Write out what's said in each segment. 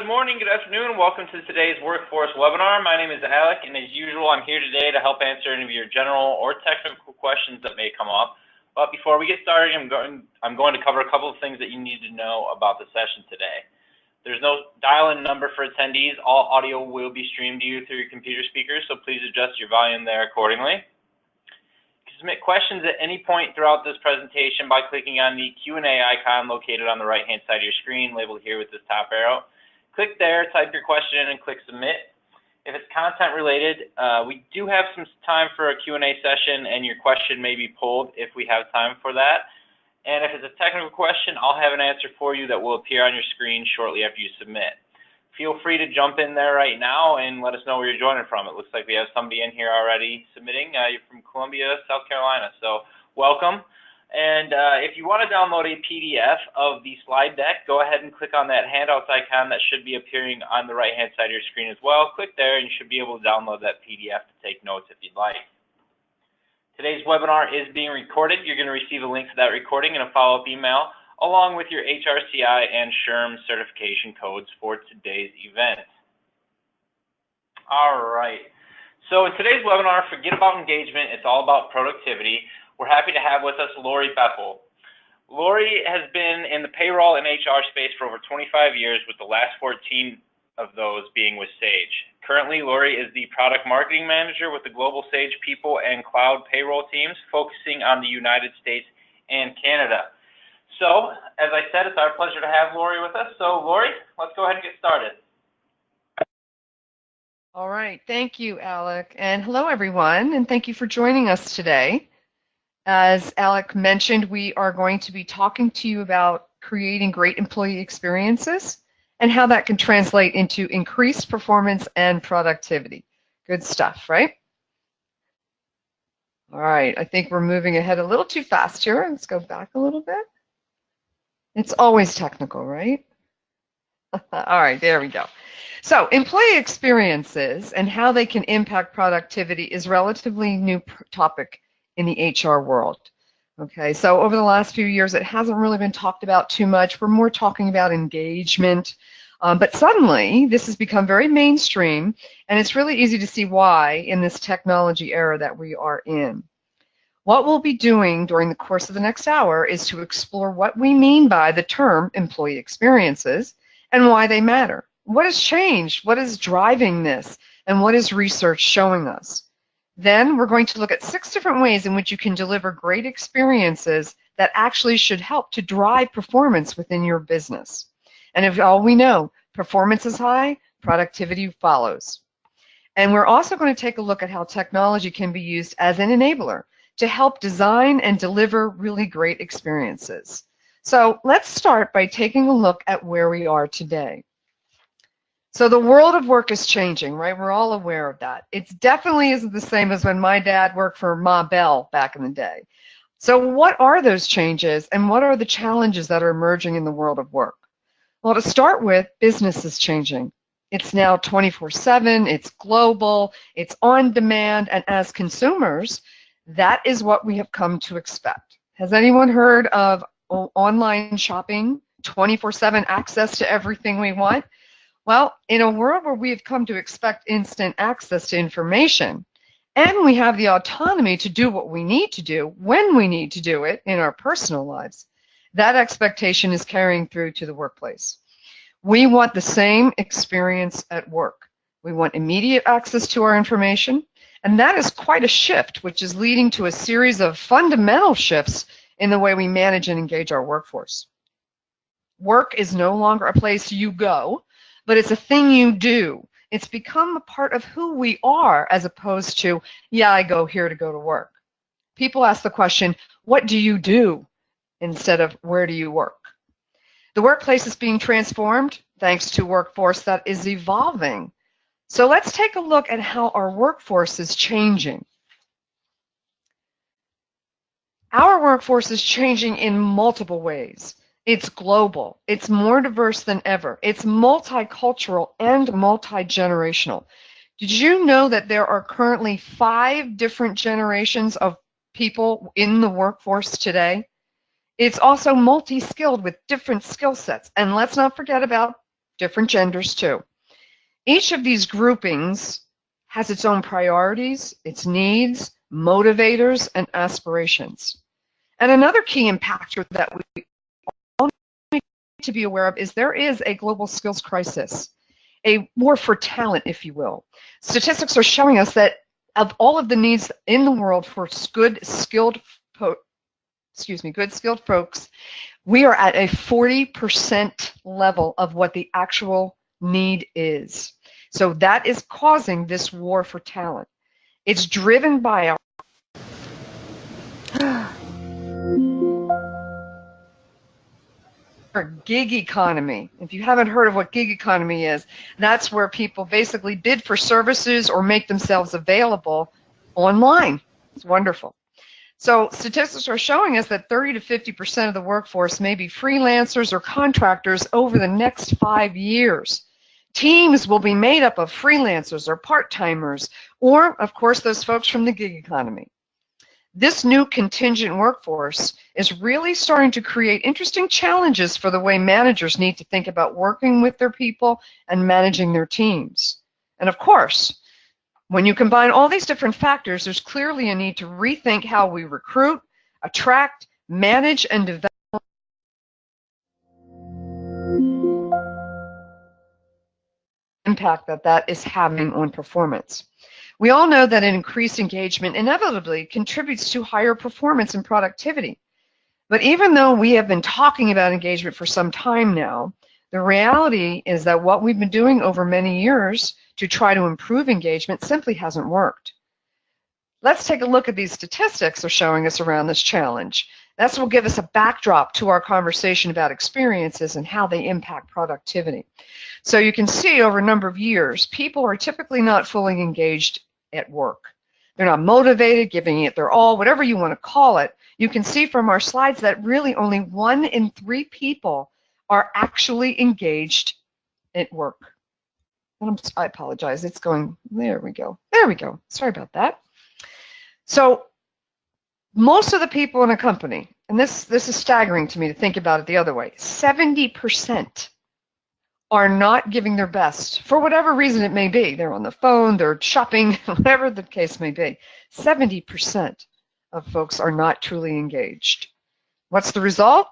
Good morning, good afternoon, and welcome to today's Workforce webinar. My name is Alec, and as usual, I'm here today to help answer any of your general or technical questions that may come up. But before we get started, I'm going to cover a couple of things that you need to know about the session today. There's no dial-in number for attendees. All audio will be streamed to you through your computer speakers, so please adjust your volume there accordingly. You can submit questions at any point throughout this presentation by clicking on the Q&A icon located on the right-hand side of your screen, labeled here with this top arrow. Click there, type your question in, and click submit. If it's content related, we do have some time for a Q&A session, and your question may be pulled if we have time for that. And if it's a technical question, I'll have an answer for you that will appear on your screen shortly after you submit. Feel free to jump in there right now and let us know where you're joining from. It looks like we have somebody in here already submitting. You're from Columbia, South Carolina, so welcome. And if you want to download a PDF of the slide deck, go ahead and click on that handouts icon that should be appearing on the right-hand side of your screen as well. Click there and you should be able to download that PDF to take notes if you'd like. Today's webinar is being recorded. You're going to receive a link to that recording and a follow-up email, along with your HRCI and SHRM certification codes for today's event. All right. So in today's webinar, forget about engagement. It's all about productivity. We're happy to have with us Lori Bethel. Lori has been in the payroll and HR space for over 25 years, with the last 14 of those being with Sage. Currently, Lori is the product marketing manager with the global Sage people and cloud payroll teams, focusing on the United States and Canada. So, as I said, it's our pleasure to have Lori with us. So, Lori, let's go ahead and get started. All right, thank you, Alec, and hello, everyone, and thank you for joining us today. As Alec mentioned, we are going to be talking to you about creating great employee experiences and how that can translate into increased performance and productivity. Good stuff, right? All right, I think we're moving ahead a little too fast here. Let's go back a little bit. It's always technical, right? All right, there we go. So employee experiences and how they can impact productivity is a relatively new topic in the HR world. Okay, so over the last few years, it hasn't really been talked about too much. We're more talking about engagement, but suddenly this has become very mainstream, and it's really easy to see why in this technology era that we are in. What we'll be doing during the course of the next hour is to explore what we mean by the term employee experiences and why they matter. What has changed? What is driving this? And what is research showing us? Then we're going to look at 6 different ways in which you can deliver great experiences that actually should help to drive performance within your business. And if all we know, performance is high, productivity follows. And we're also going to take a look at how technology can be used as an enabler to help design and deliver really great experiences. So let's start by taking a look at where we are today. So the world of work is changing, right? We're all aware of that. It definitely isn't the same as when my dad worked for Ma Bell back in the day. So what are those changes, and what are the challenges that are emerging in the world of work? Well, to start with, business is changing. It's now 24/7, it's global, it's on demand, and as consumers, that is what we have come to expect. Has anyone heard of online shopping, 24/7 access to everything we want? Well, in a world where we have come to expect instant access to information, and we have the autonomy to do what we need to do when we need to do it in our personal lives, that expectation is carrying through to the workplace. We want the same experience at work. We want immediate access to our information, and that is quite a shift, which is leading to a series of fundamental shifts in the way we manage and engage our workforce. Work is no longer a place you go, but it's a thing you do. It's become a part of who we are, as opposed to, yeah, I go here to go to work. People ask the question, what do you do? Instead of, where do you work? The workplace is being transformed thanks to a workforce that is evolving. So let's take a look at how our workforce is changing. Our workforce is changing in multiple ways. It's global. It's more diverse than ever. It's multicultural and multi-generational. Did you know that there are currently 5 different generations of people in the workforce today? It's also multi-skilled with different skill sets. And let's not forget about different genders too. Each of these groupings has its own priorities, its needs, motivators, and aspirations. And another key impactor that we all need to be aware of is there is a global skills crisis, a war for talent, if you will. Statistics are showing us that of all of the needs in the world for good skilled folks, we are at a 40% level of what the actual need is. So that is causing this war for talent. It's driven by our gig economy. If you haven't heard of what gig economy is, that's where people basically bid for services or make themselves available online. It's wonderful. So statistics are showing us that 30 to 50% of the workforce may be freelancers or contractors over the next 5 years. Teams will be made up of freelancers or part-timers, or, of course, those folks from the gig economy. This new contingent workforce is really starting to create interesting challenges for the way managers need to think about working with their people and managing their teams. And of course, when you combine all these different factors, there's clearly a need to rethink how we recruit, attract, manage, and develop impact that is having on performance. We all know that an increased engagement inevitably contributes to higher performance and productivity. But even though we have been talking about engagement for some time now, the reality is that what we've been doing over many years to try to improve engagement simply hasn't worked. Let's take a look at these statistics they're showing us around this challenge. This will give us a backdrop to our conversation about experiences and how they impact productivity. So you can see over a number of years, people are typically not fully engaged at work. They're not motivated, giving it their all, whatever you want to call it. You can see from our slides that really only 1 in 3 people are actually engaged at work. I apologize. It's going, there we go. There we go. Sorry about that. So most of the people in a company, and this is staggering to me to think about it the other way, 70% are not giving their best for whatever reason it may be. They're on the phone, they're shopping, whatever the case may be. 70% of folks are not truly engaged. What's the result?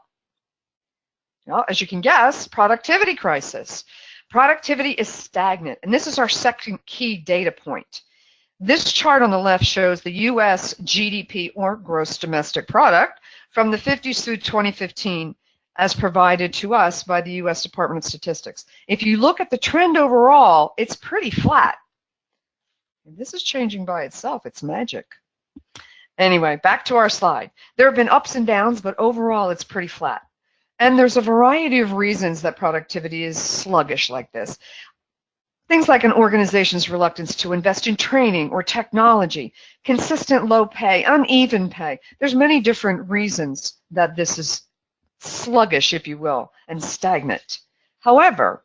Well, as you can guess, productivity crisis. Productivity is stagnant, and this is our second key data point. This chart on the left shows the U.S. GDP, or gross domestic product, from the 50s through 2015 as provided to us by the U.S. Department of Statistics. If you look at the trend overall, it's pretty flat. And this is changing by itself. It's magic. Anyway, back to our slide. There have been ups and downs, but overall it's pretty flat. And there's a variety of reasons that productivity is sluggish like this. Things like an organization's reluctance to invest in training or technology, consistent low pay, uneven pay. There's many different reasons that this is sluggish, if you will, and stagnant. However,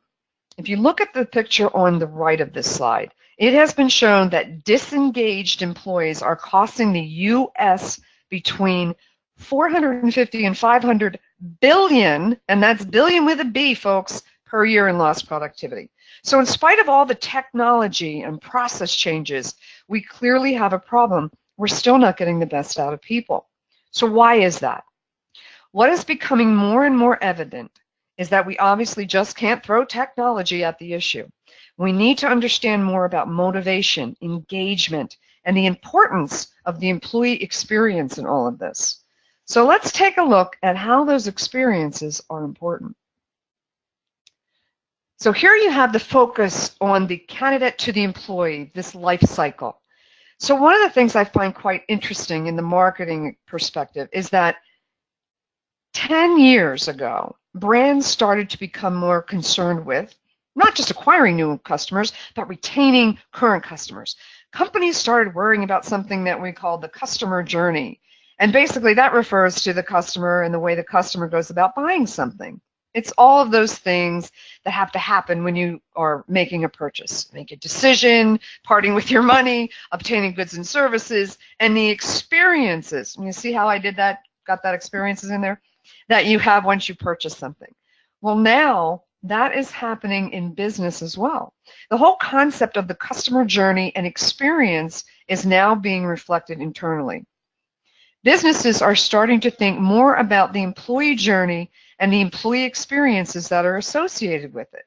if you look at the picture on the right of this slide, it has been shown that disengaged employees are costing the U.S. between 450 and 500 billion, and that's billion with a B, folks, per year in lost productivity. So in spite of all the technology and process changes, we clearly have a problem. We're still not getting the best out of people. So why is that? What is becoming more and more evident is that we obviously just can't throw technology at the issue. We need to understand more about motivation, engagement, and the importance of the employee experience in all of this. So let's take a look at how those experiences are important. So here you have the focus on the candidate to the employee, this life cycle. So one of the things I find quite interesting in the marketing perspective is that 10 years ago, brands started to become more concerned with not just acquiring new customers, but retaining current customers. Companies started worrying about something that we call the customer journey. And basically that refers to the customer and the way the customer goes about buying something. It's all of those things that have to happen when you are making a purchase. Make a decision, parting with your money, obtaining goods and services, and the experiences. You see how I did that, got that experiences in there? That you have once you purchase something. Well, now that is happening in business as well. The whole concept of the customer journey and experience is now being reflected internally. Businesses are starting to think more about the employee journey and the employee experiences that are associated with it.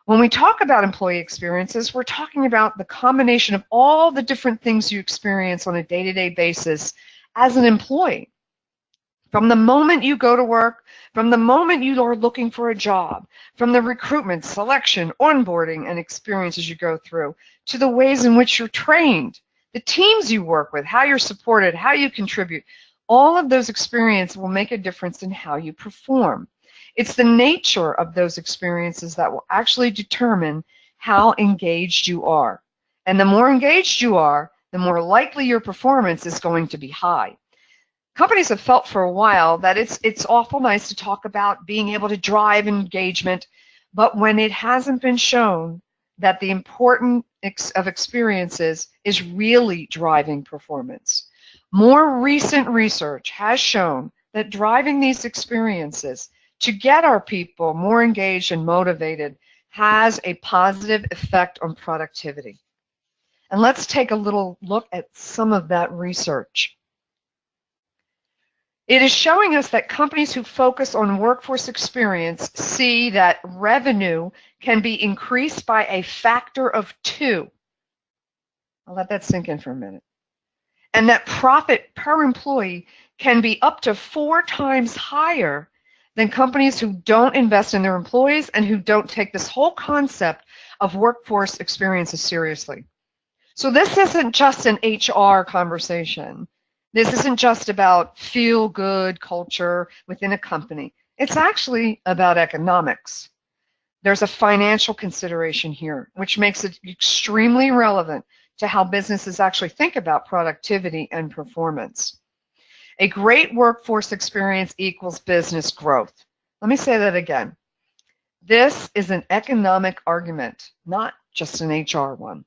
When we talk about employee experiences, we're talking about the combination of all the different things you experience on a day-to-day basis as an employee. From the moment you go to work, from the moment you are looking for a job, from the recruitment, selection, onboarding, and experiences you go through, to the ways in which you're trained, the teams you work with, how you're supported, how you contribute, all of those experiences will make a difference in how you perform. It's the nature of those experiences that will actually determine how engaged you are. And the more engaged you are, the more likely your performance is going to be high. Companies have felt for a while that it's awful nice to talk about being able to drive engagement, but when it hasn't been shown that the importance of experiences is really driving performance. More recent research has shown that driving these experiences to get our people more engaged and motivated has a positive effect on productivity. And let's take a little look at some of that research. It is showing us that companies who focus on workforce experience see that revenue can be increased by a factor of 2. I'll let that sink in for a minute. And that profit per employee can be up to 4 times higher than companies who don't invest in their employees and who don't take this whole concept of workforce experiences seriously. So this isn't just an HR conversation. This isn't just about feel-good culture within a company. It's actually about economics. There's a financial consideration here, which makes it extremely relevant to how businesses actually think about productivity and performance. A great workforce experience equals business growth. Let me say that again. This is an economic argument, not just an HR one.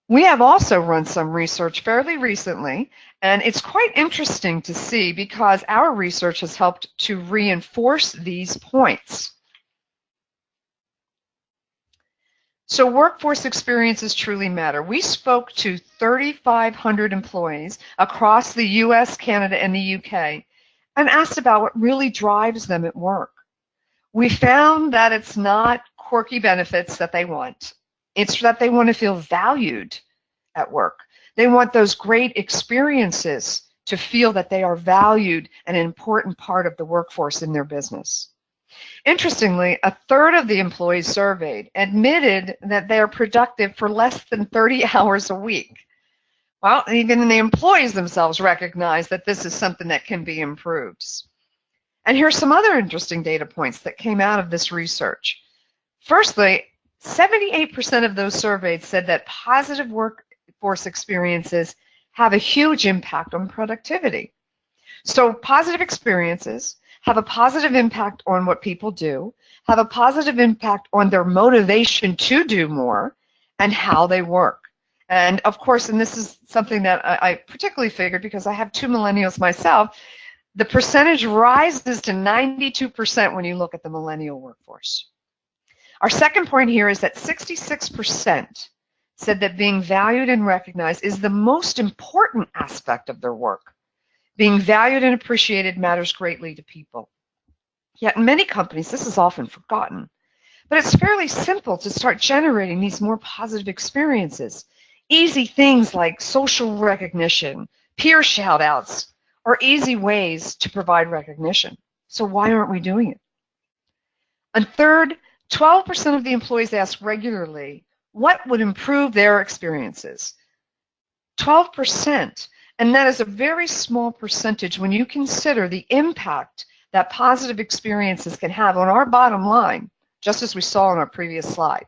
We have also run some research fairly recently, and it's quite interesting to see because our research has helped to reinforce these points. So workforce experiences truly matter. We spoke to 3,500 employees across the US, Canada, and the UK and asked about what really drives them at work. We found that it's not quirky benefits that they want. It's that they want to feel valued at work. They want those great experiences to feel that they are valued and an important part of the workforce in their business. Interestingly, 1/3 of the employees surveyed admitted that they are productive for less than 30 hours a week. Well, even the employees themselves recognize that this is something that can be improved. And here's some other interesting data points that came out of this research. Firstly, 78% of those surveyed said that positive workforce experiences have a huge impact on productivity. So positive experiences have a positive impact on what people do, have a positive impact on their motivation to do more, and how they work. And of course, and this is something that I particularly figured because I have 2 millennials myself, the percentage rises to 92% when you look at the millennial workforce. Our second point here is that 66% said that being valued and recognized is the most important aspect of their work. Being valued and appreciated matters greatly to people. Yet in many companies, this is often forgotten. But it's fairly simple to start generating these more positive experiences. Easy things like social recognition, peer shout-outs, or easy ways to provide recognition. So why aren't we doing it? And third, 12% of the employees ask regularly what would improve their experiences. 12%. And that is a very small percentage when you consider the impact that positive experiences can have on our bottom line, just as we saw on our previous slide.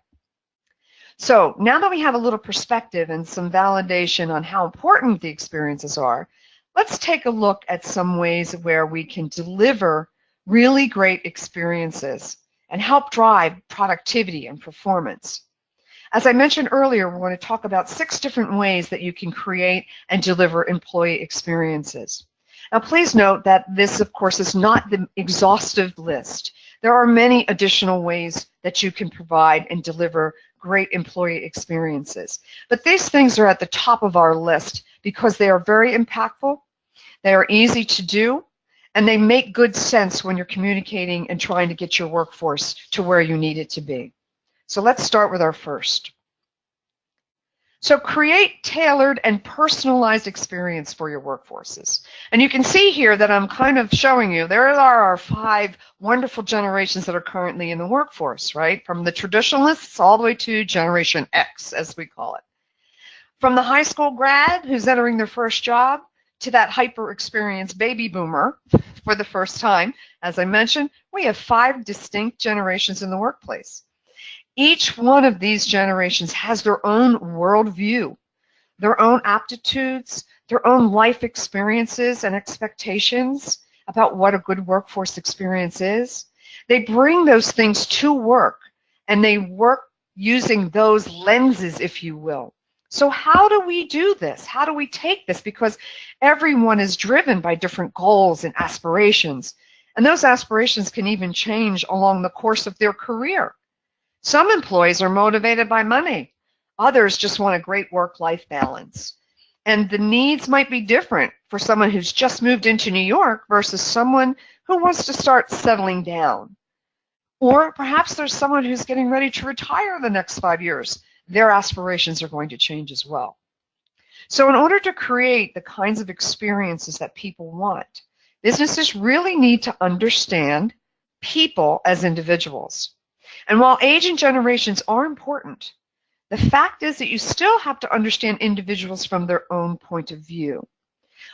So now that we have a little perspective and some validation on how important the experiences are, let's take a look at some ways where we can deliver really great experiences and help drive productivity and performance. As I mentioned earlier, we're going to talk about 6 different ways that you can create and deliver employee experiences. Now, please note that this, of course, is not the exhaustive list. There are many additional ways that you can provide and deliver great employee experiences. But these things are at the top of our list because they are very impactful, they are easy to do, and they make good sense when you're communicating and trying to get your workforce to where you need it to be. So let's start with our first. So create tailored and personalized experience for your workforces. And you can see here that I'm kind of showing you, there are our 5 wonderful generations that are currently in the workforce, right? From the traditionalists all the way to Generation X, as we call it. From the high school grad who's entering their first job to that hyper-experienced baby boomer for the first time. As I mentioned, we have 5 distinct generations in the workplace. Each one of these generations has their own worldview, their own aptitudes, their own life experiences and expectations about what a good workforce experience is. They bring those things to work, and they work using those lenses, if you will. So how do we do this? How do we take this? Because everyone is driven by different goals and aspirations, and those aspirations can even change along the course of their career. Some employees are motivated by money. Others just want a great work-life balance. And the needs might be different for someone who's just moved into New York versus someone who wants to start settling down. Or perhaps there's someone who's getting ready to retire the next 5 years. Their aspirations are going to change as well. So in order to create the kinds of experiences that people want, businesses really need to understand people as individuals. And while age and generations are important, the fact is that you still have to understand individuals from their own point of view.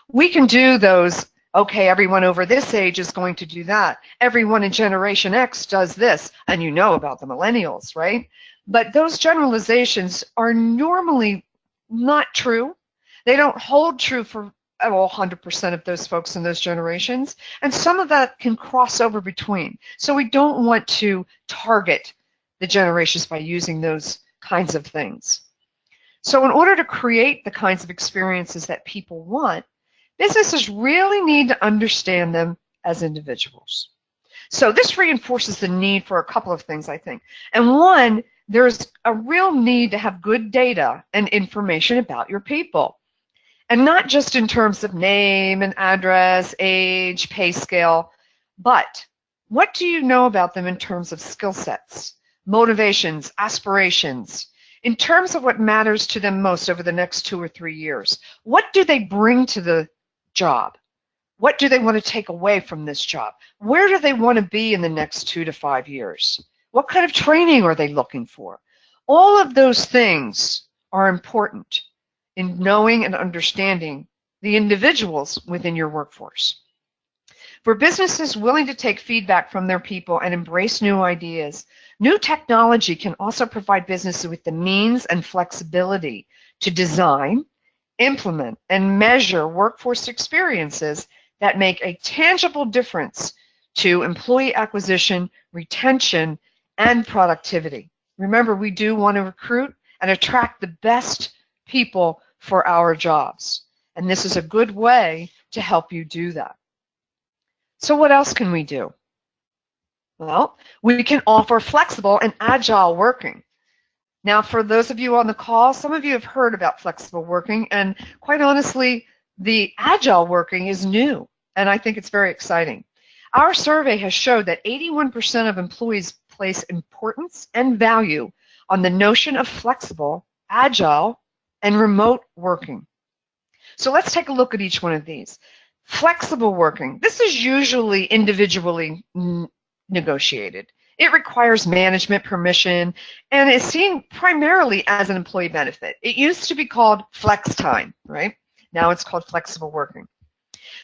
We can do those, okay, everyone over this age is going to do that. Everyone in Generation X does this, and you know about the millennials, right? But those generalizations are normally not true. They don't hold true for 100% of those folks in those generations, and some of that can cross over between. So we don't want to target the generations by using those kinds of things. So in order to create the kinds of experiences that people want, businesses really need to understand them as individuals. So this reinforces the need for a couple of things, I think. And one, there's a real need to have good data and information about your people. And not just in terms of name and address, age, pay scale, but what do you know about them in terms of skill sets, motivations, aspirations, in terms of what matters to them most over the next 2 or 3 years? What do they bring to the job? What do they want to take away from this job? Where do they want to be in the next 2 to 5 years? What kind of training are they looking for? All of those things are important in knowing and understanding the individuals within your workforce. For businesses willing to take feedback from their people and embrace new ideas, new technology can also provide businesses with the means and flexibility to design, implement, and measure workforce experiences that make a tangible difference to employee acquisition, retention, and productivity. Remember, we do want to recruit and attract the best people for our jobs. And this is a good way to help you do that. So what else can we do? Well, we can offer flexible and agile working. Now, for those of you on the call, some of you have heard about flexible working, and quite honestly, the agile working is new, and I think it's very exciting. Our survey has showed that 81% of employees place importance and value on the notion of flexible, agile, and remote working. So let's take a look at each one of these. Flexible working. This is usually individually negotiated. It requires management permission and is seen primarily as an employee benefit. It used to be called flex time, right? Now it's called flexible working.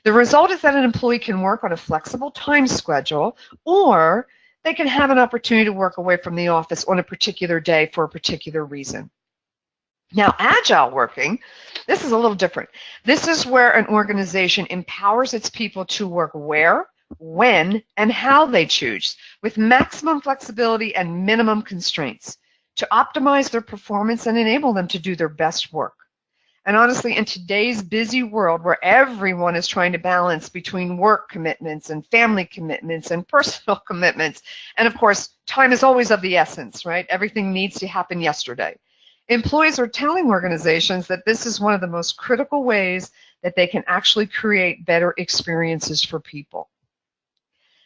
The result is that an employee can work on a flexible time schedule, or they can have an opportunity to work away from the office on a particular day for a particular reason. Now, agile working, this is a little different. This is where an organization empowers its people to work where, when, and how they choose, with maximum flexibility and minimum constraints to optimize their performance and enable them to do their best work. And honestly, in today's busy world where everyone is trying to balance between work commitments and family commitments and personal commitments, and of course, time is always of the essence, right? Everything needs to happen yesterday. Employees are telling organizations that this is one of the most critical ways that they can actually create better experiences for people.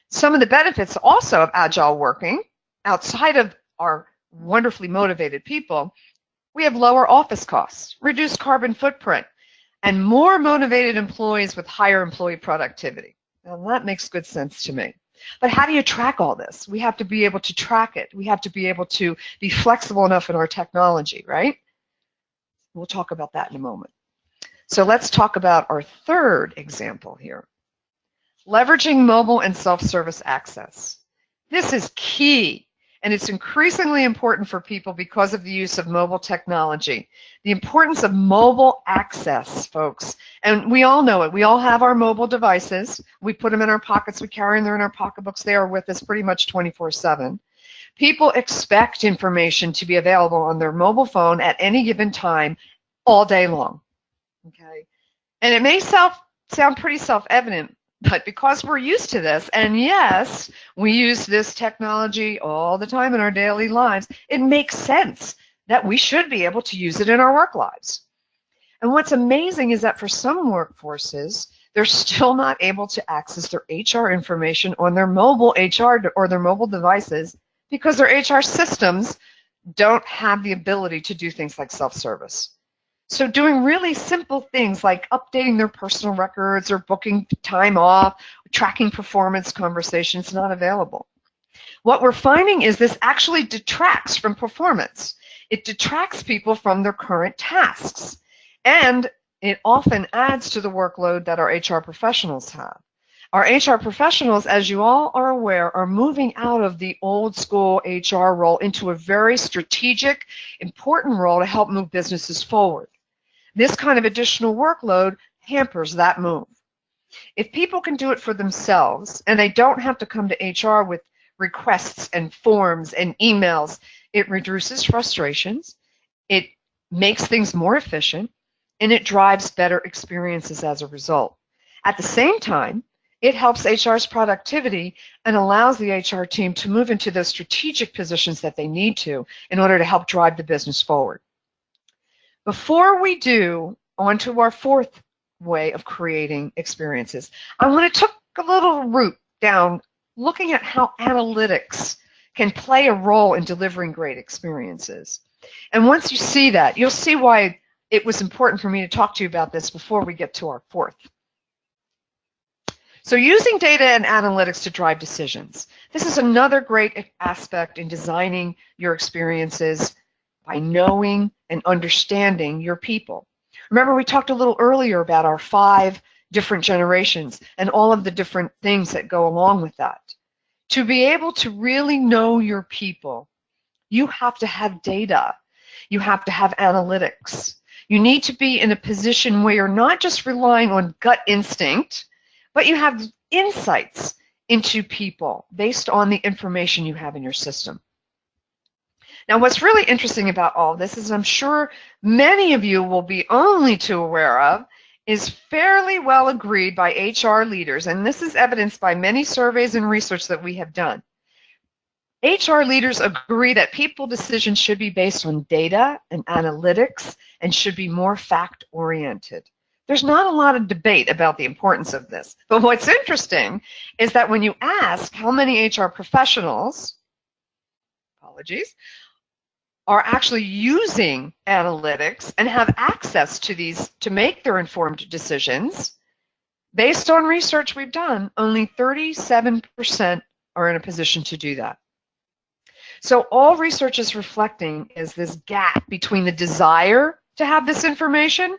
Some of the benefits also of agile working, outside of our wonderfully motivated people, we have lower office costs, reduced carbon footprint, and more motivated employees with higher employee productivity. Now that makes good sense to me. But how do you track all this? We have to be able to track it. We have to be able to be flexible enough in our technology, right? We'll talk about that in a moment. So let's talk about our third example here. Leveraging mobile and self-service access. This is key, and it's increasingly important for people because of the use of mobile technology. The importance of mobile access, folks. And we all know it. We all have our mobile devices. We put them in our pockets. We carry them in our pocketbooks. They are with us pretty much 24/7. People expect information to be available on their mobile phone at any given time all day long. Okay? And it may sound pretty self-evident, but because we're used to this, and yes, we use this technology all the time in our daily lives, it makes sense that we should be able to use it in our work lives. And what's amazing is that for some workforces, they're still not able to access their HR information on their mobile HR or their mobile devices because their HR systems don't have the ability to do things like self-service. So doing really simple things like updating their personal records or booking time off, tracking performance conversations, not available. What we're finding is this actually detracts from performance. It detracts people from their current tasks. And it often adds to the workload that our HR professionals have. Our HR professionals, as you all are aware, are moving out of the old school HR role into a very strategic, important role to help move businesses forward. This kind of additional workload hampers that move. If people can do it for themselves and they don't have to come to HR with requests and forms and emails, it reduces frustrations, it makes things more efficient, and it drives better experiences as a result. At the same time, it helps HR's productivity and allows the HR team to move into those strategic positions that they need to in order to help drive the business forward. Before we do, on to our fourth way of creating experiences, I want to take a little route down looking at how analytics can play a role in delivering great experiences. And once you see that, you'll see why it was important for me to talk to you about this before we get to our fourth. So using data and analytics to drive decisions. This is another great aspect in designing your experiences by knowing and understanding your people. Remember, we talked a little earlier about our 5 different generations and all of the different things that go along with that. To be able to really know your people, you have to have data. You have to have analytics. You need to be in a position where you're not just relying on gut instinct, but you have insights into people based on the information you have in your system. Now, what's really interesting about all this is I'm sure many of you will be only too aware of is fairly well agreed by HR leaders, and this is evidenced by many surveys and research that we have done. HR leaders agree that people decisions should be based on data and analytics and should be more fact-oriented. There's not a lot of debate about the importance of this, but what's interesting is that when you ask how many HR professionals, are actually using analytics and have access to these to make their informed decisions, based on research we've done, only 37% are in a position to do that. So all research is reflecting is this gap between the desire to have this information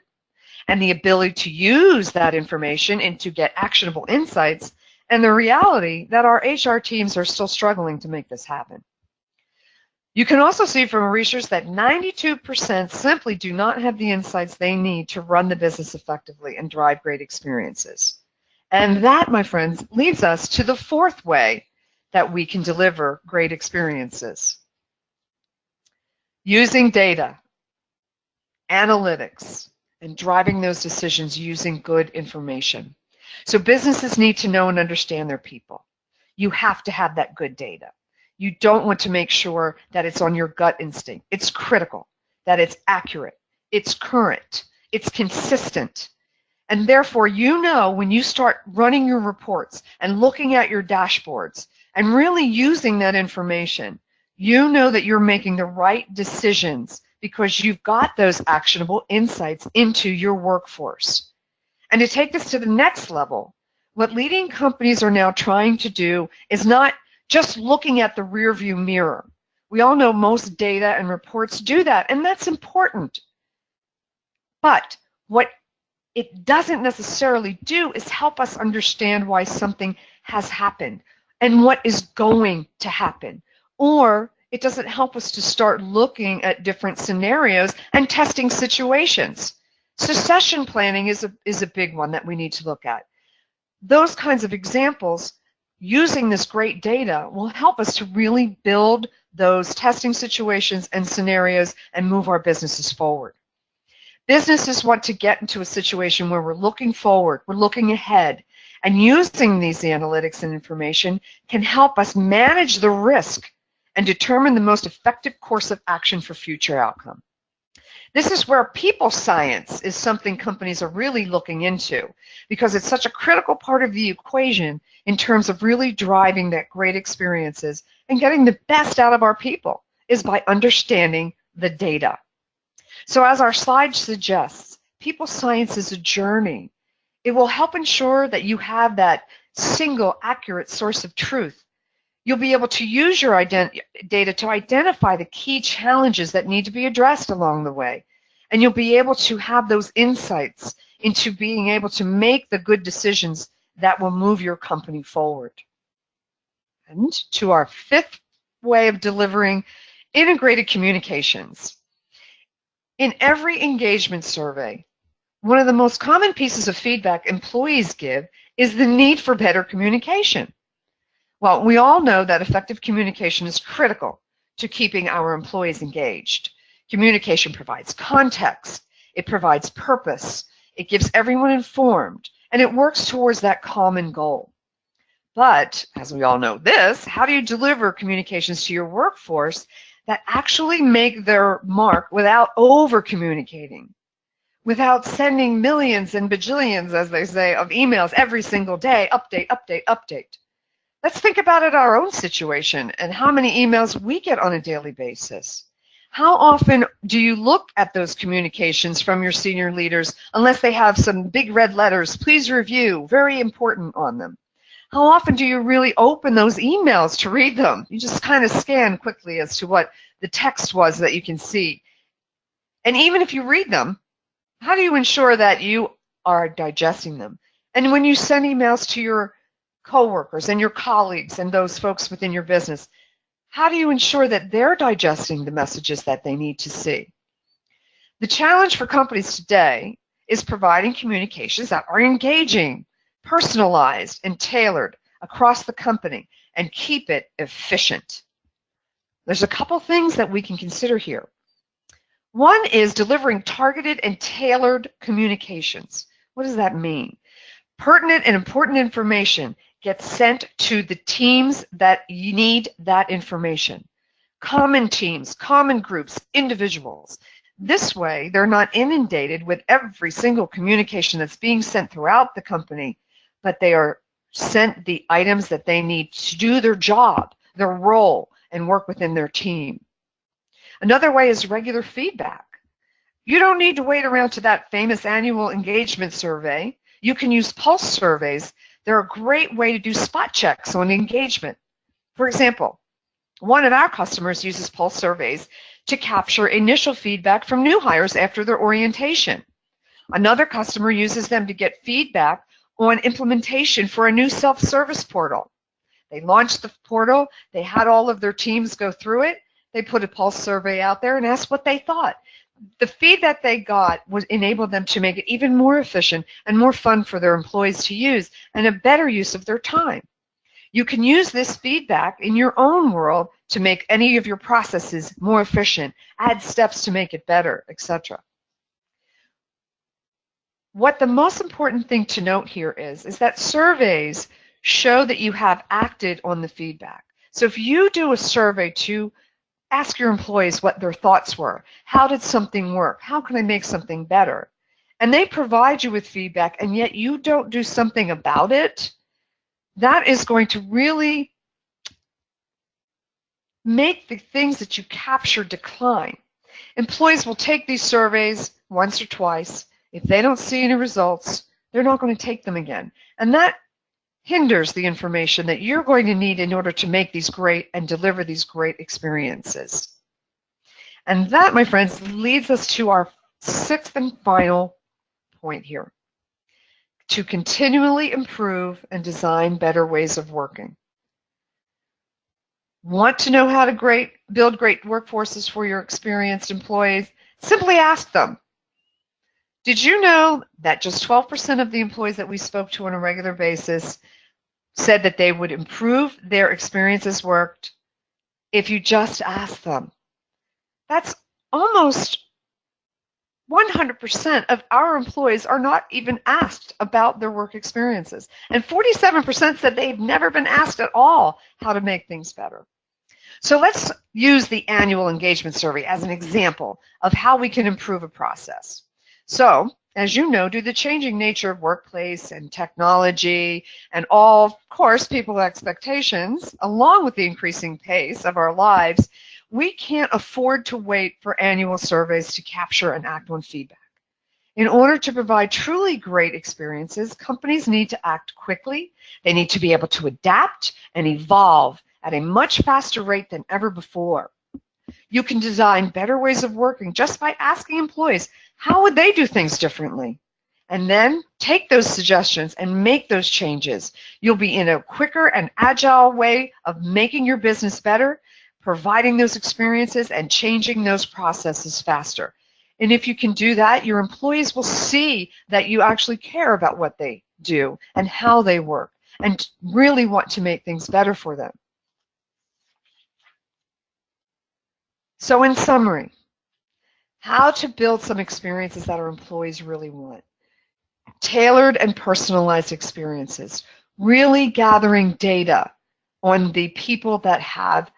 and the ability to use that information and to get actionable insights, and the reality that our HR teams are still struggling to make this happen. You can also see from research that 92% simply do not have the insights they need to run the business effectively and drive great experiences. And that, my friends, leads us to the fourth way that we can deliver great experiences. Using data, analytics, and driving those decisions using good information. So businesses need to know and understand their people. You have to have that good data. You don't want to make sure that it's on your gut instinct. It's critical, that it's accurate, it's current, it's consistent. And therefore, you know when you start running your reports and looking at your dashboards and really using that information, you know that you're making the right decisions because you've got those actionable insights into your workforce. And to take this to the next level, what leading companies are now trying to do is not just looking at the rearview mirror. We all know most data and reports do that, and that's important. But what it doesn't necessarily do is help us understand why something has happened and what is going to happen. Or it doesn't help us to start looking at different scenarios and testing situations. Succession planning is a big one that we need to look at. Those kinds of examples, using this great data, will help us to really build those testing situations and scenarios and move our businesses forward. Businesses want to get into a situation where we're looking forward, we're looking ahead, and using these analytics and information can help us manage the risk and determine the most effective course of action for future outcome. This is where people science is something companies are really looking into because it's such a critical part of the equation in terms of really driving that great experiences and getting the best out of our people is by understanding the data. So as our slide suggests, people science is a journey. It will help ensure that you have that single accurate source of truth. You'll be able to use your data to identify the key challenges that need to be addressed along the way. And you'll be able to have those insights into being able to make the good decisions that will move your company forward. And to our fifth way of delivering integrated communications. In every engagement survey, one of the most common pieces of feedback employees give is the need for better communication. Well, we all know that effective communication is critical to keeping our employees engaged. Communication provides context, it provides purpose, it gives everyone informed, and it works towards that common goal. But, as we all know this, how do you deliver communications to your workforce that actually make their mark without over-communicating, without sending millions and bajillions, as they say, of emails every single day, update, update, update? Let's think about it our own situation and how many emails we get on a daily basis. How often do you look at those communications from your senior leaders unless they have some big red letters, please review, very important on them? How often do you really open those emails to read them? You just kind of scan quickly as to what the text was that you can see. And even if you read them, how do you ensure that you are digesting them? And when you send emails to your coworkers and your colleagues and those folks within your business, how do you ensure that they're digesting the messages that they need to see? The challenge for companies today is providing communications that are engaging, personalized, and tailored across the company and keep it efficient. There's a couple things that we can consider here. One is delivering targeted and tailored communications. What does that mean? Pertinent and important information gets sent to the teams that need that information. Common teams, common groups, individuals. This way, they're not inundated with every single communication that's being sent throughout the company, but they are sent the items that they need to do their job, their role, and work within their team. Another way is regular feedback. You don't need to wait around to that famous annual engagement survey. You can use pulse surveys. They're a great way to do spot checks on engagement. For example, one of our customers uses pulse surveys to capture initial feedback from new hires after their orientation. Another customer uses them to get feedback on implementation for a new self-service portal. They launched the portal, they had all of their teams go through it, they put a pulse survey out there and asked what they thought. The feedback they got would enable them to make it even more efficient and more fun for their employees to use and a better use of their time. You can use this feedback in your own world to make any of your processes more efficient, add steps to make it better, etc. what the most important thing to note here is that surveys show that you have acted on the feedback. So if you do a survey to ask your employees what their thoughts were, how did something work, how can I make something better, and they provide you with feedback and yet you don't do something about it, that is going to really make the things that you capture decline. Employees will take these surveys once or twice. If they don't see any results, they're not going to take them again. And that hinders the information that you're going to need in order to make these great and deliver these great experiences. And that, my friends, leads us to our sixth and final point here: to continually improve and design better ways of working. Want to know how to build great workforces for your experienced employees? Simply ask them. Did you know that just 12% of the employees that we spoke to on a regular basis said that they would improve their experiences worked if you just asked them? That's almost 100% of our employees are not even asked about their work experiences. And 47% said they've never been asked at all how to make things better. So let's use the annual engagement survey as an example of how we can improve a process. So, as you know, due to the changing nature of workplace and technology and all, of course, people's expectations, along with the increasing pace of our lives, we can't afford to wait for annual surveys to capture and act on feedback. In order to provide truly great experiences, companies need to act quickly. They need to be able to adapt and evolve at a much faster rate than ever before. You can design better ways of working just by asking employees, how would they do things differently? And then take those suggestions and make those changes. You'll be in a quicker and agile way of making your business better, providing those experiences, and changing those processes faster. And if you can do that, your employees will see that you actually care about what they do and how they work and really want to make things better for them. So in summary, how to build some experiences that our employees really want. Tailored and personalized experiences. Really gathering data on the people that have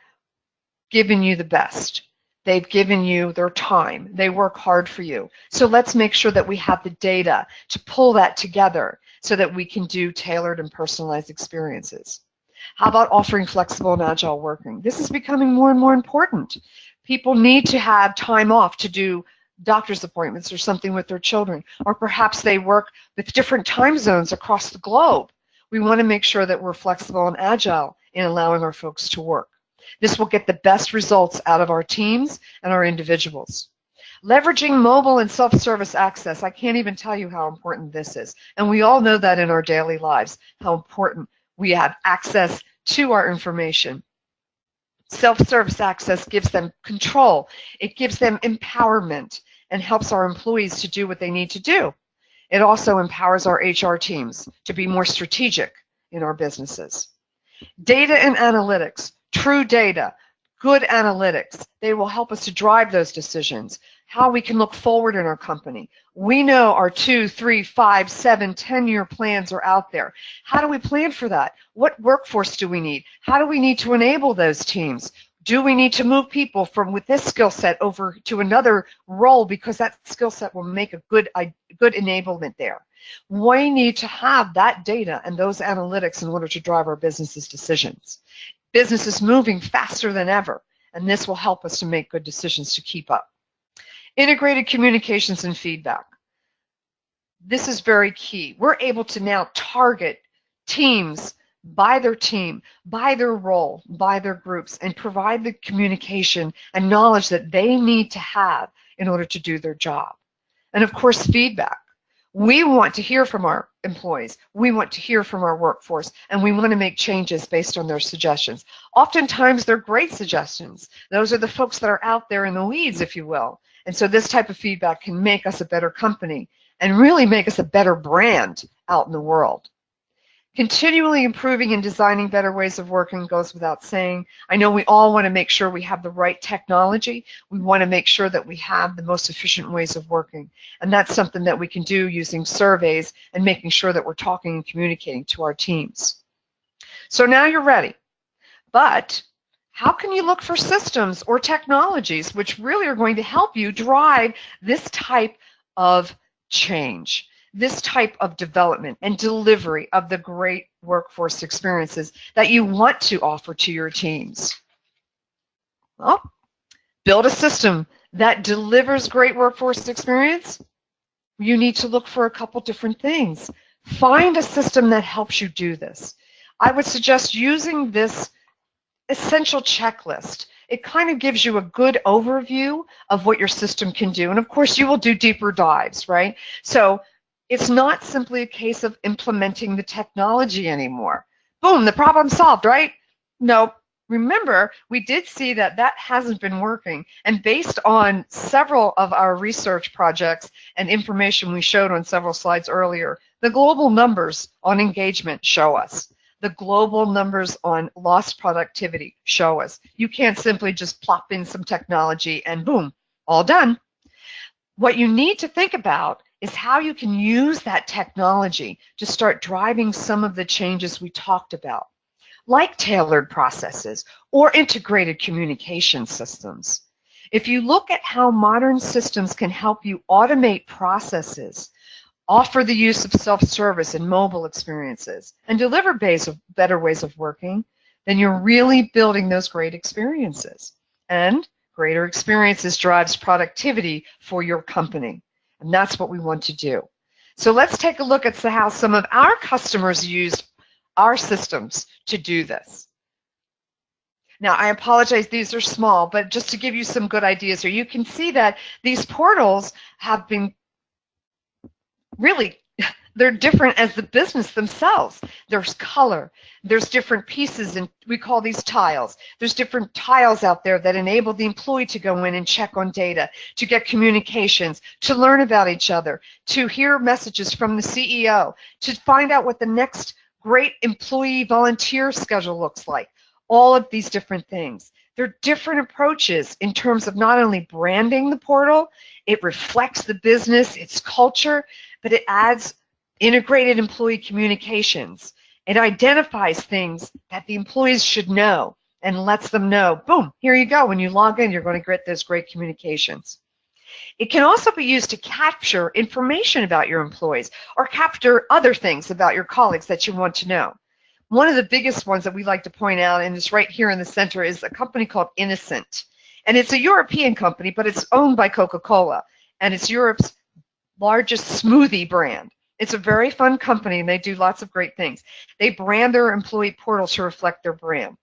given you the best. They've given you their time. They work hard for you. So let's make sure that we have the data to pull that together so that we can do tailored and personalized experiences. How about offering flexible and agile working? This is becoming more and more important. People need to have time off to do doctor's appointments or something with their children, or perhaps they work with different time zones across the globe. We want to make sure that we're flexible and agile in allowing our folks to work. This will get the best results out of our teams and our individuals. Leveraging mobile and self-service access. I can't even tell you how important this is. And we all know that in our daily lives, how important we have access to our information. Self-service access gives them control. It gives them empowerment and helps our employees to do what they need to do. It also empowers our HR teams to be more strategic in our businesses. Data and analytics, true data, good analytics. They will help us to drive those decisions, how we can look forward in our company. We know our 2, 3, 5, 7, 10-year plans are out there. How do we plan for that? What workforce do we need? How do we need to enable those teams? Do we need to move people from with this skill set over to another role because that skill set will make a good enablement there? We need to have that data and those analytics in order to drive our business's decisions. Business is moving faster than ever, and this will help us to make good decisions to keep up. Integrated communications and feedback. This is very key. We're able to now target teams by their team, by their role, by their groups, and provide the communication and knowledge that they need to have in order to do their job. And of course, feedback. We want to hear from our employees. We want to hear from our workforce, and we want to make changes based on their suggestions. Oftentimes, they're great suggestions. Those are the folks that are out there in the weeds, if you will. And so this type of feedback can make us a better company and really make us a better brand out in the world. Continually improving and designing better ways of working goes without saying. I know we all want to make sure we have the right technology. We want to make sure that we have the most efficient ways of working. And that's something that we can do using surveys and making sure that we're talking and communicating to our teams. So now you're ready. But how can you look for systems or technologies which really are going to help you drive this type of change, this type of development and delivery of the great workforce experiences that you want to offer to your teams? Well, build a system that delivers great workforce experience. You need to look for a couple different things. Find a system that helps you do this. I would suggest using this essential checklist. It kind of gives you a good overview of what your system can do. And of course, you will do deeper dives, right? So it's not simply a case of implementing the technology anymore. Boom, the problem solved, right? No. Remember, we did see that that hasn't been working. And based on several of our research projects and information we showed on several slides earlier, the global numbers on engagement show us. The global numbers on lost productivity show us. You can't simply just plop in some technology and boom, all done. What you need to think about is how you can use that technology to start driving some of the changes we talked about, like tailored processes or integrated communication systems. If you look at how modern systems can help you automate processes, offer the use of self-service and mobile experiences, and deliver better ways of working, then you're really building those great experiences. And greater experiences drives productivity for your company. And that's what we want to do. So let's take a look at how some of our customers used our systems to do this. Now, I apologize, these are small, but just to give you some good ideas here, you can see that these portals have been really, they're different as the business themselves. There's color, there's different pieces, and we call these tiles. There's different tiles out there that enable the employee to go in and check on data, to get communications, to learn about each other, to hear messages from the CEO, to find out what the next great employee volunteer schedule looks like. All of these different things. They're different approaches in terms of not only branding the portal, it reflects the business, its culture, but it adds integrated employee communications. It identifies things that the employees should know and lets them know, boom, here you go. When you log in, you're going to get those great communications. It can also be used to capture information about your employees or capture other things about your colleagues that you want to know. One of the biggest ones that we like to point out, and it's right here in the center, is a company called Innocent. And it's a European company, but it's owned by Coca-Cola. And it's Europe's largest smoothie brand. It's a very fun company, and they do lots of great things. They brand their employee portal to reflect their brand.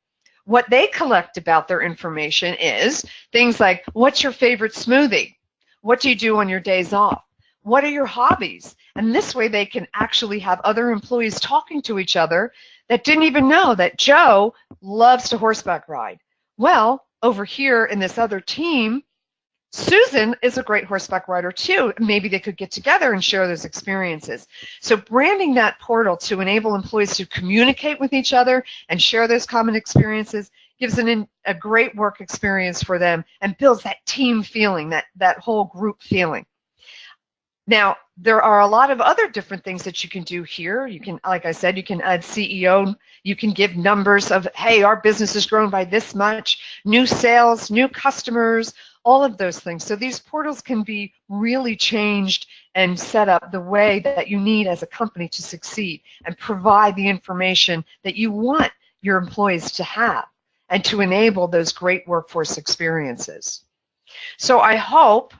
What they collect about their information is things like, what's your favorite smoothie? What do you do on your days off? What are your hobbies? And this way they can actually have other employees talking to each other that didn't even know that Joe loves to horseback ride. Well, over here in this other team, Susan is a great horseback rider too. Maybe they could get together and share those experiences. So branding that portal to enable employees to communicate with each other and share those common experiences gives a great work experience for them and builds that team feeling, that whole group feeling. Now, there are a lot of other different things that you can do here. You can, like I said, you can add CEO. You can give numbers of, hey, our business has grown by this much, new sales, new customers, all of those things. So these portals can be really changed and set up the way that you need as a company to succeed and provide the information that you want your employees to have and to enable those great workforce experiences. So I hope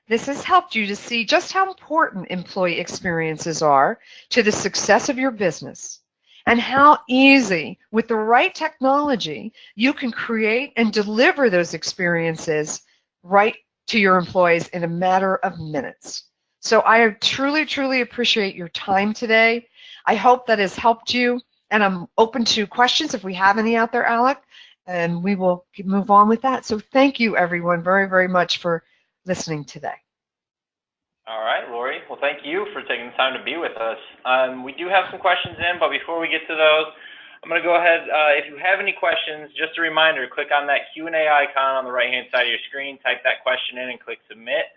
this has helped you to see just how important employee experiences are to the success of your business and how easy, with the right technology, you can create and deliver those experiences right to your employees in a matter of minutes. So I truly, truly appreciate your time today. I hope that has helped you, and I'm open to questions if we have any out there, Alec, and we will move on with that. So thank you, everyone, very, very much for listening today. All right, Lori. Well, thank you for taking the time to be with us. We do have some questions in, but before we get to those, I'm going to go ahead. If you have any questions, just a reminder, click on that Q&A icon on the right-hand side of your screen, type that question in, and click submit.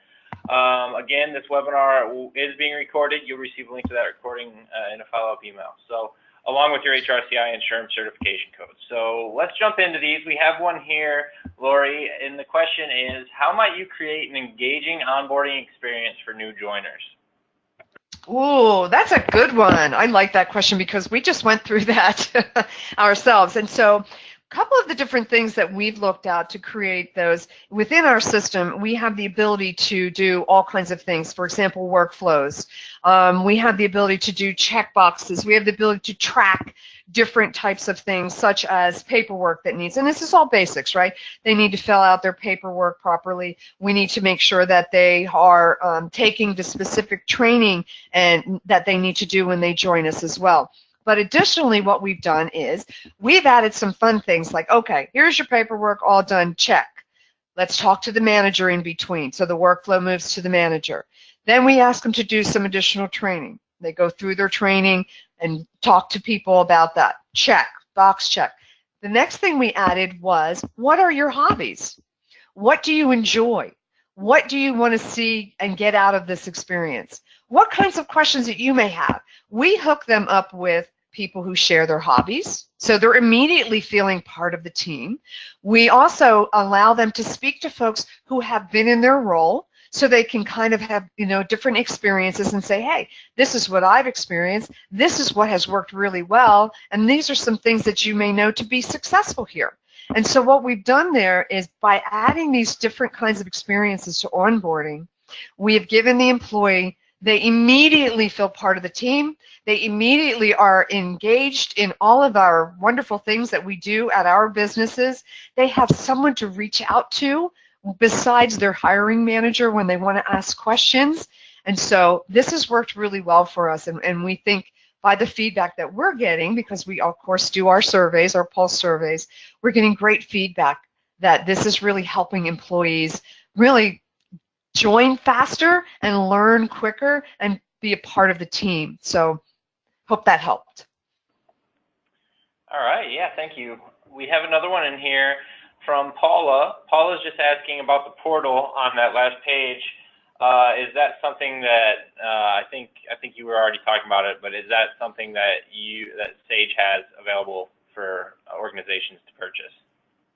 Again, this webinar is being recorded. You'll receive a link to that recording in a follow-up email. So, along with your HRCI insurance certification code. So let's jump into these. We have one here, Lori, and the question is, how might you create an engaging onboarding experience for new joiners? Ooh, that's a good one. I like that question because we just went through that ourselves. And so a couple of the different things that we've looked at to create those within our system, we have the ability to do all kinds of things. For example, workflows. We have the ability to do checkboxes. We have the ability to track different types of things, such as paperwork that needs, and this is all basics, right? They need to fill out their paperwork properly. We need to make sure that they are taking the specific training and that they need to do when they join us as well. But additionally, what we've done is we've added some fun things like, okay, here's your paperwork, all done, check. Let's talk to the manager in between. So the workflow moves to the manager. Then we ask them to do some additional training. They go through their training and talk to people about that. Check, box check. The next thing we added was, what are your hobbies? What do you enjoy? What do you want to see and get out of this experience? What kinds of questions that you may have? We hook them up with people who share their hobbies, so they're immediately feeling part of the team. We also allow them to speak to folks who have been in their role, so they can kind of have, different experiences and say, hey, this is what I've experienced, this is what has worked really well, and these are some things that you may know to be successful here. And so what we've done there is by adding these different kinds of experiences to onboarding, we have given the employee, they immediately feel part of the team. They immediately are engaged in all of our wonderful things that we do at our businesses. They have someone to reach out to besides their hiring manager when they want to ask questions. And so this has worked really well for us. And we think by the feedback that we're getting, because we, of course, do our surveys, our pulse surveys, we're getting great feedback that this is really helping employees really join faster and learn quicker and be a part of the team. So hope that helped. All right, yeah, thank you. We have another one in here from Paula. Paula's just asking about the portal on that last page. Is that something that I think you were already talking about it, but is that something that Sage has available for organizations to purchase?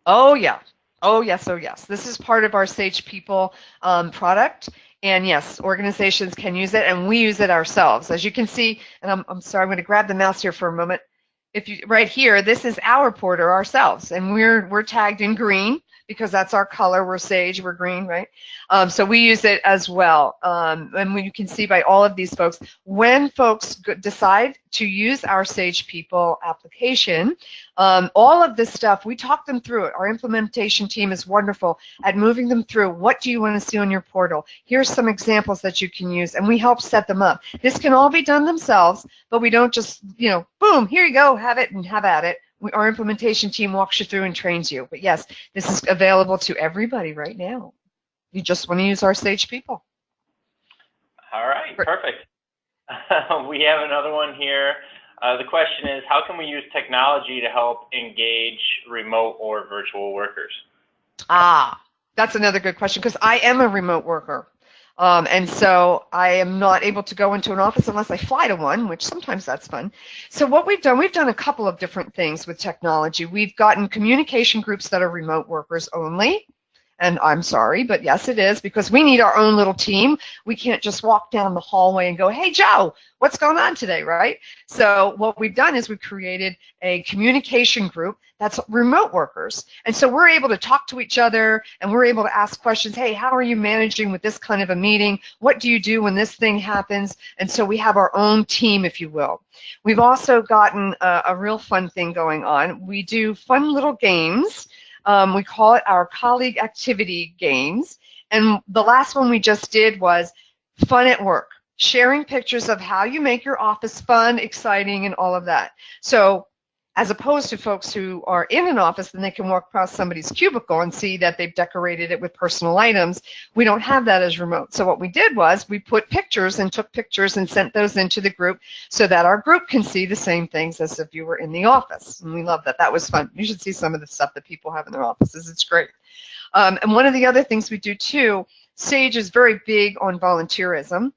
Oh yeah. Oh yes, oh yes. This is part of our Sage People product, and yes, organizations can use it, and we use it ourselves. As you can see, and I'm sorry, I'm going to grab the mouse here for a moment. If you right here, this is our portal ourselves, and we're tagged in green because that's our color. We're Sage, we're green, right? So we use it as well. And you can see by all of these folks, when folks decide to use our Sage People application, all of this stuff, we talk them through it. Our implementation team is wonderful at moving them through. What do you want to see on your portal? Here's some examples that you can use, and we help set them up. This can all be done themselves, but we don't just, boom, here you go, have it and have at it. Our implementation team walks you through and trains you. But yes, this is available to everybody right now. You just want to use our Sage People. All right, perfect. We have another one here. The question is, how can we use technology to help engage remote or virtual workers? That's another good question, because I am a remote worker. And so I am not able to go into an office unless I fly to one, which sometimes that's fun. So what we've done a couple of different things with technology. We've gotten communication groups that are remote workers only. And I'm sorry, but yes, it is, because we need our own little team. We can't just walk down the hallway and go, hey, Joe, what's going on today, right? So what we've done is we've created a communication group that's remote workers. And so we're able to talk to each other, and we're able to ask questions. Hey, how are you managing with this kind of a meeting? What do you do when this thing happens? And so we have our own team, if you will. We've also gotten a real fun thing going on. We do fun little games. We call it our colleague activity games. And the last one we just did was fun at work, sharing pictures of how you make your office fun, exciting, and all of that. So as opposed to folks who are in an office, and they can walk across somebody's cubicle and see that they've decorated it with personal items. We don't have that as remote. So what we did was we put pictures and took pictures and sent those into the group so that our group can see the same things as if you were in the office. And we love that. That was fun. You should see some of the stuff that people have in their offices. It's great. And one of the other things we do too, Sage is very big on volunteerism.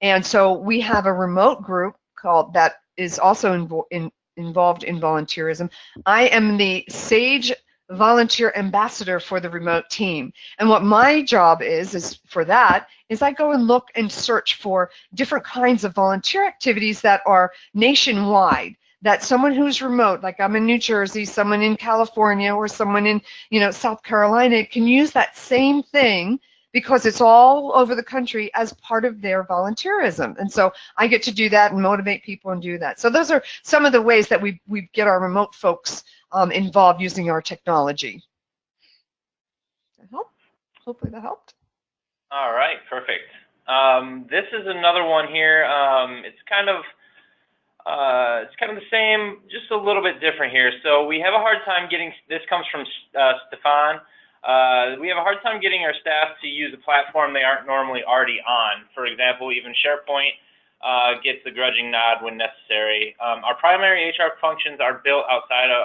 And so we have a remote group called that is also involved in volunteerism. I am the Sage volunteer ambassador for the remote team. And what my job is for that is I go and look and search for different kinds of volunteer activities that are nationwide, that someone who's remote, like I'm in New Jersey, someone in California, or someone in, South Carolina, can use that same thing because it's all over the country as part of their volunteerism. And so I get to do that and motivate people and do that. So those are some of the ways that we get our remote folks involved using our technology. That help? Hopefully that helped. All right, perfect. This is another one here. It's kind of the same, just a little bit different here. So we have a hard time getting, this comes from Stefan. We have a hard time getting our staff to use a platform they aren't normally already on. For example, even SharePoint gets a grudging nod when necessary. Our primary HR functions are built outside of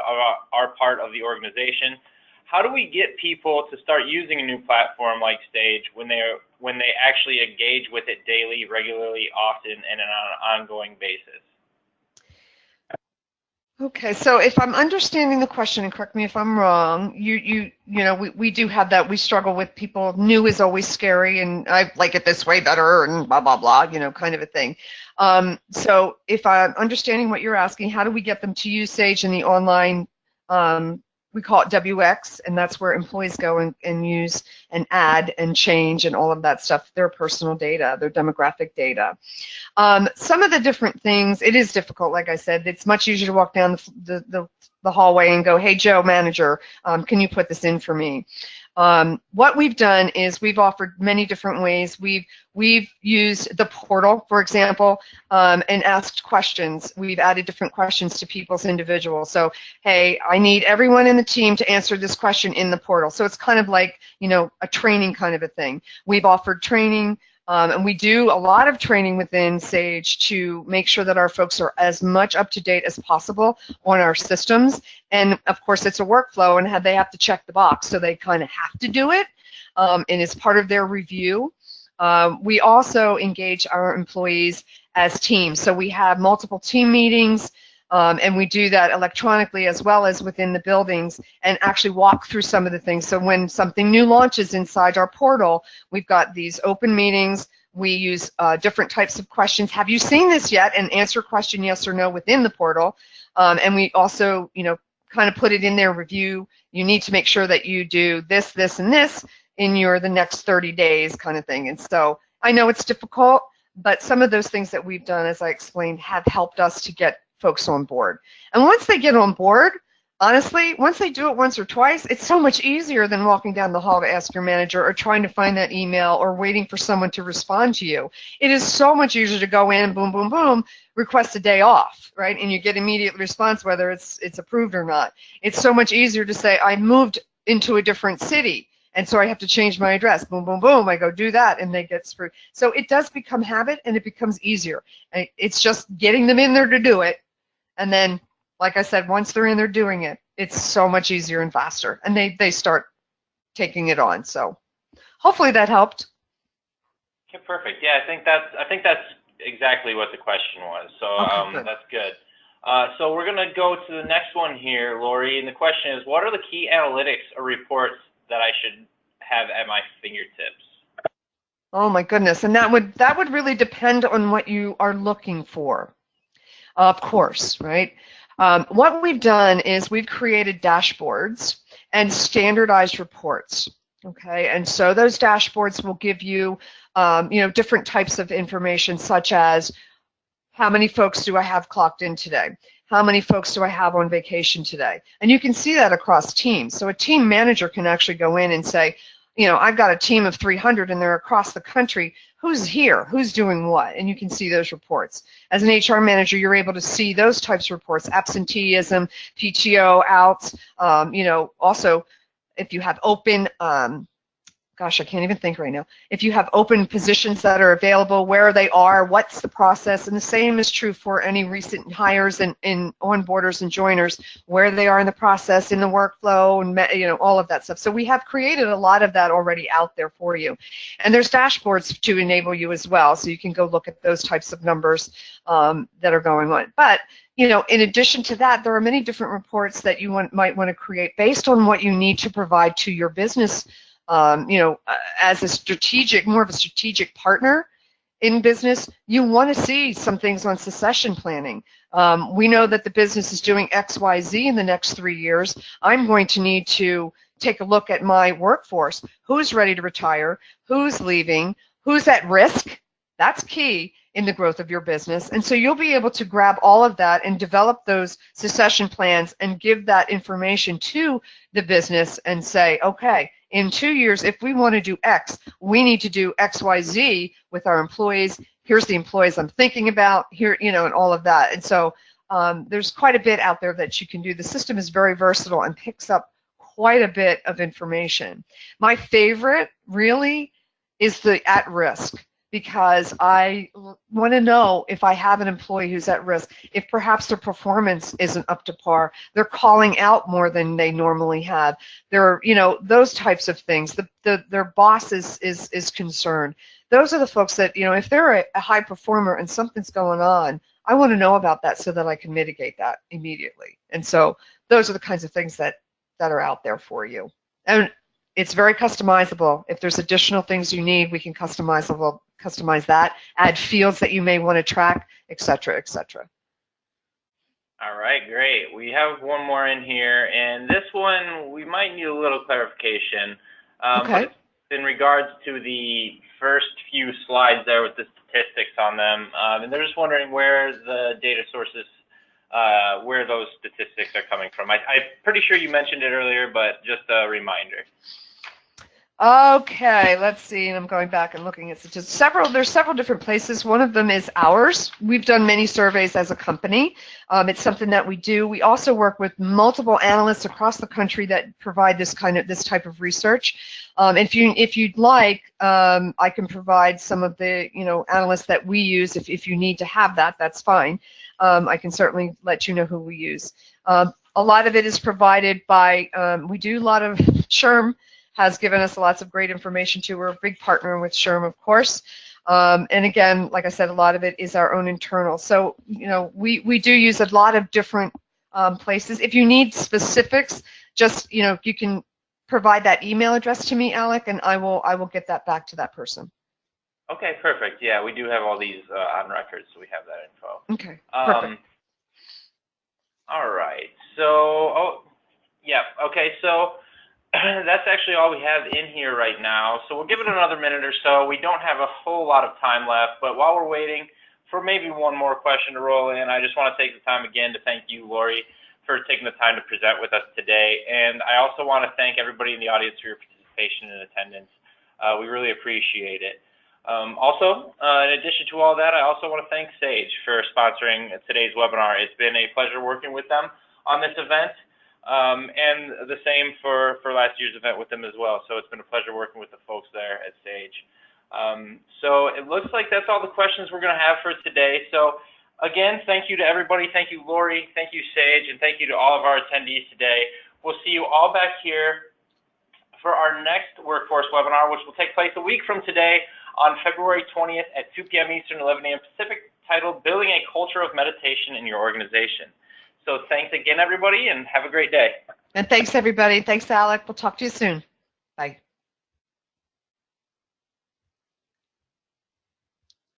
our part of the organization. How do we get people to start using a new platform like Sage when they actually engage with it daily, regularly, often, and on an ongoing basis? Okay, so if I'm understanding the question, and correct me if I'm wrong, we do have that. We struggle with people. New is always scary, and I like it this way better, and blah blah blah, kind of a thing. So if I'm understanding what you're asking, how do we get them to use Sage in the online? We call it WX, and that's where employees go and use and add and change and all of that stuff, their personal data, their demographic data. Some of the different things, it is difficult, like I said. It's much easier to walk down the hallway and go, hey, Joe, manager, can you put this in for me? What we've done is we've offered many different ways. We've used the portal, for example, and asked questions. We've added different questions to people's individuals. So, hey, I need everyone in the team to answer this question in the portal. So it's kind of like, a training kind of a thing. We've offered training. And we do a lot of training within Sage to make sure that our folks are as much up to date as possible on our systems. And of course, it's a workflow, and they have to check the box, so they kind of have to do it, and it's part of their review. We also engage our employees as teams, so we have multiple team meetings. And we do that electronically as well as within the buildings, and actually walk through some of the things. So when something new launches inside our portal, we've got these open meetings. We use different types of questions. Have you seen this yet? And answer question yes or no within the portal. And we also, kind of put it in their review. You need to make sure that you do this, this, and this in the next 30 days kind of thing. And so I know it's difficult, but some of those things that we've done, as I explained, have helped us to get folks on board. And once they get on board, honestly, once they do it once or twice, it's so much easier than walking down the hall to ask your manager, or trying to find that email, or waiting for someone to respond to you. It is so much easier to go in, boom, boom, boom, request a day off, right? And you get immediate response whether it's approved or not. It's so much easier to say, I moved into a different city, and so I have to change my address. Boom, boom, boom. I go do that, and they get screwed. So it does become habit, and it becomes easier. It's just getting them in there to do it. And then, like I said, once they're in there doing it, it's so much easier and faster. And they start taking it on. So hopefully that helped. Okay, perfect. Yeah, I think that's exactly what the question was. So Okay, that's good. So we're going to go to the next one here, Lori. And the question is, what are the key analytics or reports that I should have at my fingertips? Oh my goodness. And that would really depend on what you are looking for. Of course, right? What we've done is we've created dashboards and standardized reports. Okay, and so those dashboards will give you, different types of information, such as how many folks do I have clocked in today? How many folks do I have on vacation today? And you can see that across teams. So a team manager can actually go in and say, I've got a team of 300 and they're across the country. Who's here? Who's doing what? And you can see those reports. As an HR manager, you're able to see those types of reports: absenteeism, PTO, outs. Also, if you have open gosh, I can't even think right now. If you have open positions that are available, where they are, what's the process, and the same is true for any recent hires and onboarders and joiners, where they are in the process, in the workflow, and all of that stuff. So we have created a lot of that already out there for you, and there's dashboards to enable you as well, so you can go look at those types of numbers that are going on. But in addition to that, there are many different reports that you might want to create based on what you need to provide to your business. As more of a strategic partner in business, you want to see some things on succession planning. We know that the business is doing X, Y, Z in the next 3 years. I'm going to need to take a look at my workforce. Who's ready to retire? Who's leaving? Who's at risk? That's key in the growth of your business. And so you'll be able to grab all of that and develop those succession plans and give that information to the business and say, okay, in 2 years, if we want to do X, we need to do X, Y, Z with our employees. Here's the employees I'm thinking about here, and all of that. And so there's quite a bit out there that you can do. The system is very versatile and picks up quite a bit of information. My favorite really is the at risk, because I want to know if I have an employee who's at risk, if perhaps their performance isn't up to par, they're calling out more than they normally have, they're, those types of things, their boss is concerned. Those are the folks that, if they're a high performer and something's going on, I want to know about that so that I can mitigate that immediately. And so those are the kinds of things that are out there for you. And it's very customizable. If there's additional things you need, we can customize that, add fields that you may want to track, et cetera, et cetera. All right, great. We have one more in here, and this one we might need a little clarification. Okay. But it's in regards to the first few slides there with the statistics on them, and they're just wondering where the data sources, where those statistics are coming from. I'm pretty sure you mentioned it earlier, but just a reminder. Okay, let's see, and I'm going back and looking at statistics. There's several different places. One of them is ours. We've done many surveys as a company. It's something that we do. We also work with multiple analysts across the country that provide this type of research. If you'd like, I can provide some of the analysts that we use. If you need to have that, that's fine. I can certainly let you know who we use. A lot of it is provided by, we do a lot of SHRM has given us lots of great information too. We're a big partner with SHRM, of course. And again, like I said, a lot of it is our own internal. So, we do use a lot of different places. If you need specifics, just, you can provide that email address to me, Alec, and I will get that back to that person. Okay, perfect. Yeah, we do have all these on record, so we have that info. Okay, perfect. All right. So, okay, so that's actually all we have in here right now. So we'll give it another minute or so. We don't have a whole lot of time left, but while we're waiting for maybe one more question to roll in, I just want to take the time again to thank you, Lori, for taking the time to present with us today. And I also want to thank everybody in the audience for your participation and attendance. We really appreciate it. In addition to all that, I also want to thank Sage for sponsoring today's webinar. It's been a pleasure working with them on this event. And the same for last year's event with them as well. So it's been a pleasure working with the folks there at Sage. So it looks like that's all the questions we're going to have for today. So again, thank you to everybody. Thank you, Lori. Thank you, Sage. And thank you to all of our attendees today. We'll see you all back here for our next workforce webinar, which will take place a week from today on February 20th at 2 p.m. Eastern, 11 a.m. Pacific, titled Building a Culture of Meditation in Your Organization. So thanks again, everybody, and have a great day. And thanks, everybody. Thanks, Alec. We'll talk to you soon.